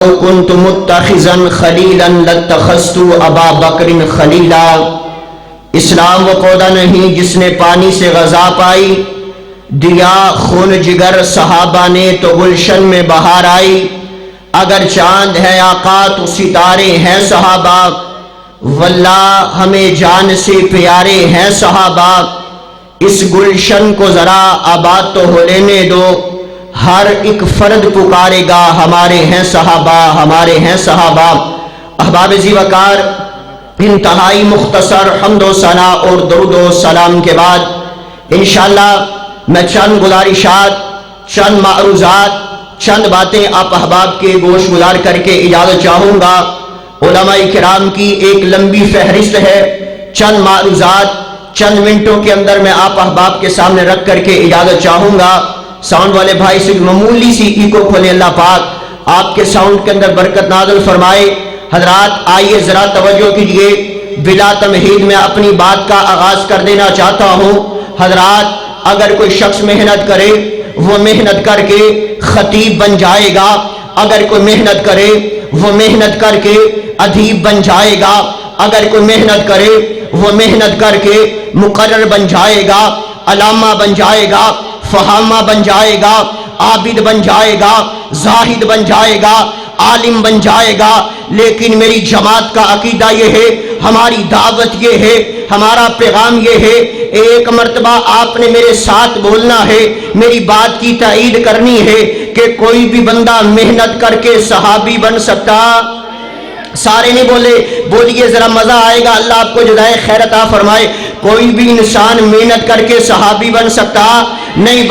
كنت متخذا خلیلا لاتخذت ابا بکر خلیلا۔ اسلام وہ پودا نہیں جس نے پانی سے غذا پائی، دیا خون جگر صحابہ نے تو گلشن میں بہار آئی۔ اگر چاند ہے آقا تو ستارے ہیں صحابہ، واللہ ہمیں جان سے پیارے ہیں صحابہ۔ اس گلشن کو ذرا آباد تو ہو لینے دو، ہر ایک فرد پکارے گا ہمارے ہیں صحابہ، ہمارے ہیں صحابہ۔ احباب ذی وقار، انتہائی مختصر حمد و ثنا اور درود و سلام کے بعد انشاءاللہ میں چند گزارشات، چند معروضات، چند باتیں آپ احباب کے گوش گزار کر کے اجازت چاہوں گا۔ علماء کرام کی ایک لمبی فہرست ہے، چند معروضات چند منٹوں کے اندر میں آپ احباب کے سامنے رکھ کر کے اجازت چاہوں گا۔ ساؤنڈ والے بھائی سے معمولی سی ایکو کھولے، اللہ پاک آپ کے ساؤنڈ کے اندر برکت نازل فرمائے۔ حضرات آئیے ذرا توجہ کیجئے، بلا تمہید میں اپنی بات کا آغاز کر دینا چاہتا ہوں۔ حضرات اگر کوئی شخص محنت کرے، وہ محنت کر کے خطیب بن جائے گا، اگر کوئی محنت کرے وہ محنت کر کے ادیب بن جائے گا، اگر کوئی محنت کرے وہ محنت کر کے مقرر بن جائے گا، علامہ بن جائے گا، فہامہ بن جائے گا، عابد بن جائے گا، زاہد بن جائے گا، عالم بن جائے گا۔ لیکن میری جماعت کا عقیدہ یہ ہے، ہماری دعوت یہ ہے، ہمارا پیغام یہ ہے، ایک مرتبہ آپ نے میرے ساتھ بولنا ہے، میری بات کی تائید کرنی ہے کہ کوئی بھی بندہ محنت کر کے صحابی بن سکتا۔ سارے نہیں بولے، بولیے ذرا مزہ آئے گا، اللہ آپ کو جزائے خیر عطا فرمائے۔ کوئی بھی انسان محنت کر کے صحابی بن سکتا نہیں،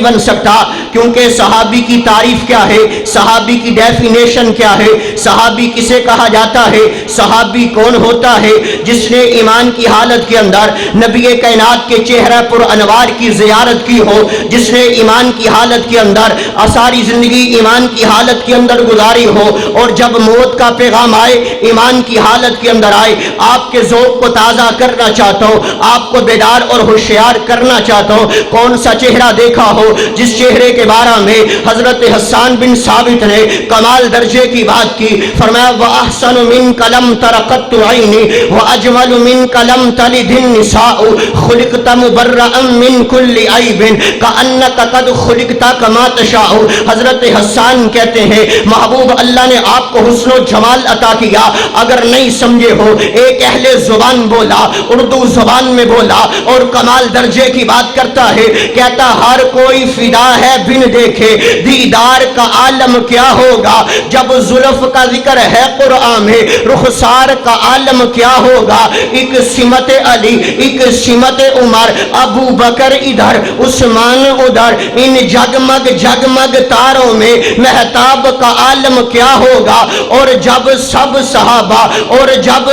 بن سکتا کیونکہ صحابی کی تعریف کیا ہے، صحابی کی ڈیفینیشن کیا ہے، صحابی کسے کہا جاتا ہے، صحابی کون ہوتا ہے؟ جس نے ایمان کی حالت کے اندر نبی کائنات کے چہرہ پر انوار کی زیارت کی ہو، جس نے ایمان کی حالت کے اندر ساری زندگی ایمان کی حالت کے اندر گزاری ہو، اور جب موت کا پیغام آئے ایمان کی حالت کے اندر آئے۔ آپ کے ذوق کو تازہ کرنا چاہتا ہوں، آپ کو بیدار اور ہوشیار کرنا چاہتا ہوں۔ کون سا چہرہ دیکھا ہو جس چہرے کے بارے میں حضرت حسان بن ثابت نے کمال درجے کی بات کی؟ فرمایا وَأَحْسَنُ مِنْكَ لَمْ تَرَقَتُّ عَيْنِي وَأَجْمَلُ مِنْكَ لَمْ تَلِدِ النِّسَاءُ خُلِقْتَ مُبَرَّأً مِنْ كُلِّ عَيْبٍ كَأَنَّكَ قَدْ خُلِقْتَ كَمَا تَشَاءُ۔ حضرت حسان کہتے ہیں محبوب اللہ نے آپ کو حسن و جمال عطا کیا، اگر نہیں سمجھے ہو ایک اہل زبان بولا، اردو زبان میں بولا اور کمال درجے کی بات کرتا ہے، کہتا ہر کوئی فدا ہے بن دیکھے دیدار کا عالم کیا ہوگا۔ جب زلف کا ذکر ہے قرآن میں رخسار کا عالم کیا ہوگا۔ ایک سمت علی، ایک سمت عمر، ابو بکر ادھر عثمان ادھر، ان جگمگ جگمگ تاروں میں مہتاب کا عالم کیا ہوگا۔ اور جب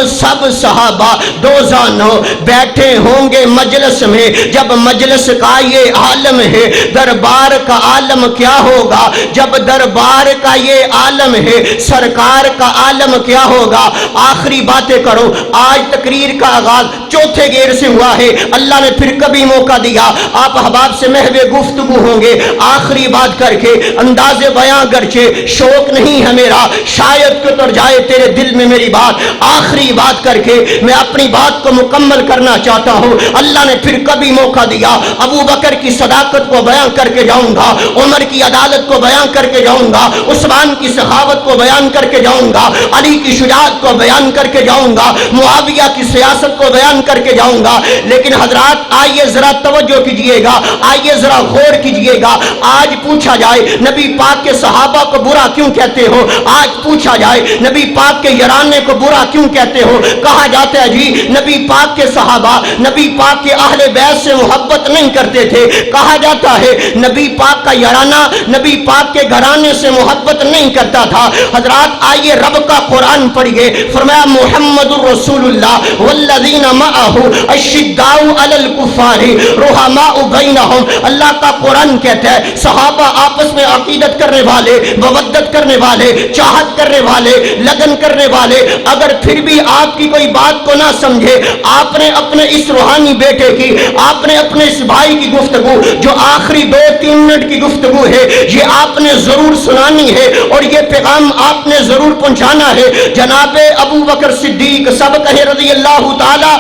سب صحابہ دو زانوں بیٹھے ہوں گے مجلس میں، جب مجلس کا یہ عالم ہے دربار کا عالم کیا ہوگا۔ جب دربار کا یہ عالم ہے سرکار کا عالم کیا ہوگا۔ آخری باتیں کرو، آج تقریر کا آغاز چوتھے گیئر سے ہوا ہے، اللہ نے پھر کبھی موقع دیا آپ احباب سے محو گفتگو ہوں گے۔ آخری بات کر کے انداز بیاں گرچہ شوق نہیں ہے میرا، شاید کہ اتر جائے تیرے دل میں میری بات، آخری بات کر کے میں اپنی بات کو مکمل کرنا چاہتا ہوں۔ اللہ نے پھر کبھی موقع دیا، ابو بکر کی صداقت کو بیان کر کے جاؤں گا، عمر کی عدالت کو بیان کر کے جاؤں گا، عثمان کی سخاوت کو بیان کر کے جاؤں گا، علی کی شجاعت کو بیان کر کے جاؤں گا، معاویہ کی سیاست کو بیان کر کے جاؤں گا۔ لیکن حضرات آئیے ذرا توجہ کیجئے گا، آئیے ذرا غور کیجئے گا۔ آج پوچھا جائے نبی پاک کے صحابہ کو برا کیوں کہتے ہو؟ آج پوچھا جائے نبی پاک کے یارانے کو برا کیوں کہتے ہو؟ کہا جاتا ہے جی نبی پاک کے صحابہ نبی پاک کے اہل بیت سے محبت نہیں کرتے تھے، کہا جاتا ہے نبی پاک کا یارانہ نبی پاک کے گھرانے سے محبت نہیں کرتا تھا۔ حضرات آئیے رب کا قرآن پڑھیے، فرمایا محمد الرسول اللہ والذین معہ اشداء علی الکفار رحماء بینہم۔ اللہ کا قرآن کہتا ہے صحابہ آپس میں عقیدت کرنے والے، مودت کرنے والے، چاہت کرنے والے، لگن کرنے والے۔ اگر پھر بھی آپ کی کوئی بات کو نہ سمجھے، آپ نے اپنے اس روحانی بیٹے کی، آپ نے اپنے اس بھائی کی گفتگو جو آخری 2-3 منٹ کی گفتگو ہے، یہ آپ نے ضرور سنانی ہے اور یہ پیغام آپ نے ضرور پہنچانا ہے۔ جناب ابو بکر صدیق، سب کہے رضی اللہ تعالی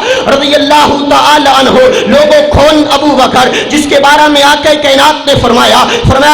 عنہ۔ لوگوں کون ابو بکر، جس کے بارے میں آقا کائنات نے فرمایا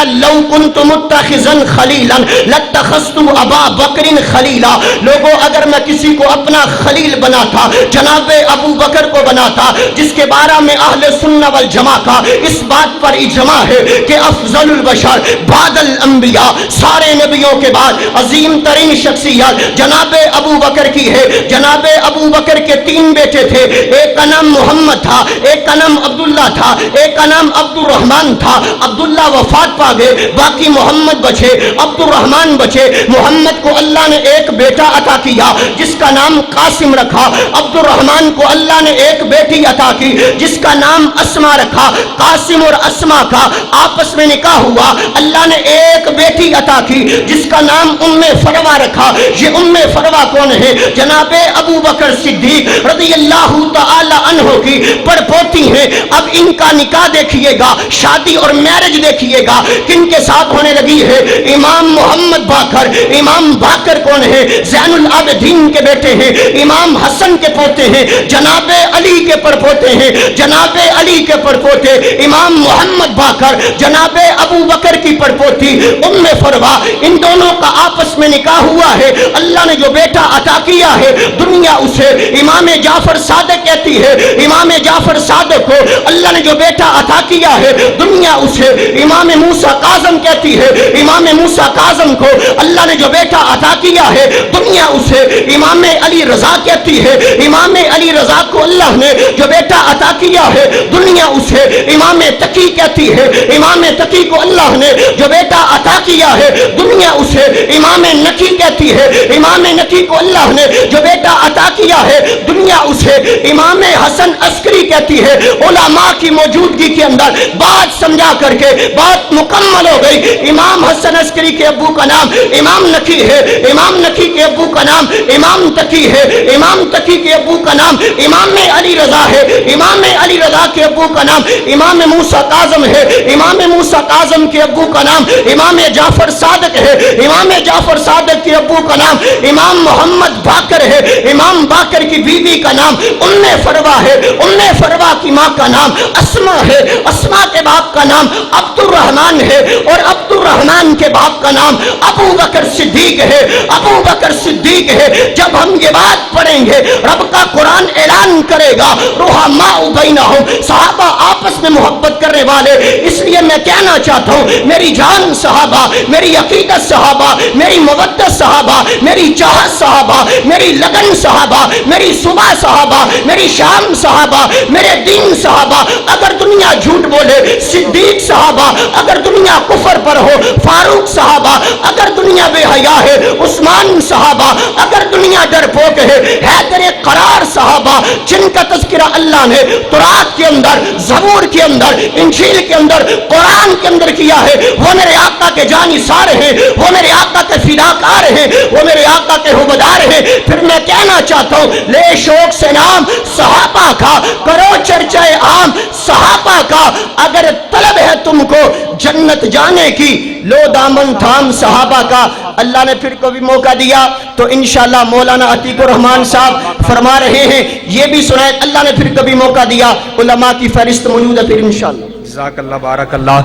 لو کنت متخذا خلیلا لاتخذت ابا بکر خلیلا۔ لوگوں اگر میں کسی کو اپنا خلیل بناتا جناب ابو بکر کو بناتا، جس کے بارے میں اہل سنہ والجماع کا اس بات پر اجماع ہے کہ افضل البشر بعد الانبیاء، سارے نبیوں کے بعد عظیم ترین شخصیت جناب ابو بکر کی ہے۔ جناب ابو بکر کے 3 بیٹے تھے، ایک کا نام محمد تھا، ایک کا نام عبداللہ تھا، ایک کا نام عبد الرحمن تھا۔ عبداللہ وفات پا گئے، باقی محمد بچے، عبد الرحمن بچے۔ محمد کو اللہ نے ایک بیٹا عطا کیا جس کا نام قاسم رکھا۔ عبد الرحمن کو اللہ نے ایک بیٹی عطا کی جس کا نام اسما رکھا۔ قاسم اور اسما کا آپس میں نکاح ہوا، اللہ نے ایک بیٹی عطا کی جس کا نام ام فروا رکھا۔ یہ ام فروا کون ہے؟ جناب ابو بکر صدیق رضی اللہ تعالی عنہ کی پڑپوتی ہیں۔ اب ان کا نکاح دیکھیے گا، شادی اور میرج دیکھیے گا کن کے ساتھ ہونے لگی ہے؟ امام محمد باقر۔ امام باقر کون ہے؟ زین العابدین کے بیٹے ہیں، امام حسن کے پوتے ہیں، جناب علی کے پڑپوتے ہیں، جناب علی کے پڑپوتے امام محمد باقر، جناب ابو بکر کی پڑپوتی ام فروا۔ ان دونوں کا آپس میں نکاح ہوا ہے۔ اللہ نے جو بیٹا عطا کیا ہے دنیا اسے امام جعفر صادق کہتی ہے۔ امام جعفر صادق کو اللہ نے جو بیٹا عطا کیا ہے دنیا اسے امام موسیٰ کاظم کہتی ہے۔ امام موسیٰ کاظم کو اللہ نے جو بیٹا عطا کیا ہے دنیا اسے امام علی رضا کہتی ہے۔ امام علی رضا کو اللہ نے جو بیٹا عطا کیا ہے دنیا اسے امام تقی کہتی ہے۔ امام تقی کو اللہ نے جو بیٹا عطا کیا ہے دنیا اسے امام نقی کہتی ہے۔ امام نقی کو اللہ نے جو بیٹا عطا کیا ہے دنیا اسے امام حسن عسکری کہتی ہے۔ علماء کی موجودگی کے اندر بات سمجھا کر کے بات مکمل ہو گئی۔ امام حسن عسکری کے ابو کا نام امام نقی ہے، امام نقی کے ابو کا نام امام تقی ہے، امام تقی کے ابو کا نام امام علی رضا ہے، امام علی رضا کے ابو کا نام امام موسیٰ کاظم ہے، امام موسیٰ کاظم کے ابو کا نام امام جعفر صادق ہے، امام جعفر صادق کے ابو کا نام امام محمد باقر ہے، امام باقر کی بیوی کا نام ام فروا ہے، ام فروا کی ماں کا نام اسما ہے، اسما کے باپ کا نام عبد الرحمن ہے اور عبد الرحمن کے باپ کا نام ابو بکر صدیق ہے، ابو بکر صدیق ہے۔ جب ہم یہ بات پڑھیں گے رب کا قرآن اعلان کرے گا رحماء بینہم، صحابہ آپس میں محبت کرنے والے۔ اس لیے میں کہنا چاہتا ہوں میری جان صحابہ، میری عقیدت صحابہ، میری مودت صحابہ، میری چاہت صحابہ، میری لگن صحابہ، میری صبح صحابہ، میری شام صحابہ، میرے دین صحابہ۔ اگر دنیا جھوٹ بولے صدیق صحابہ، اگر دنیا کفر پر ہو فاروق صحابہ، اگر دنیا بے حیا ہے عثمان صحابہ، اگر دنیا ڈرپوک ہے حیدر قرار صحابہ، جن کا تذکرہ اللہ نے تورات کے اندر، زبور کے اندر، انجیل کے اندر، قرآن کے اندر کیا ہے، وہ میرے آقا کے جانثار ہیں، وہ میرے آقا کے فداکار ہیں، وہ میرے آقا کے حبدار ہیں۔ پھر میں کہنا چاہتا ہوں لے شوق سے نام صحابہ کا، کرو چرچہ عام صحابہ کا۔ اگر طلب ہے تم کو جنت جانے کی لو دامن تھام صحابہ کا۔ اللہ نے پھر کبھی موقع دیا تو انشاءاللہ مولانا عتیق الرحمان صاحب فرما رہے ہیں یہ بھی سنائے، اللہ نے پھر کبھی موقع دیا علماء کی فہرست موجود ہے پھر انشاءاللہ۔ جزاک اللہ، بارک اللہ۔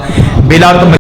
بلا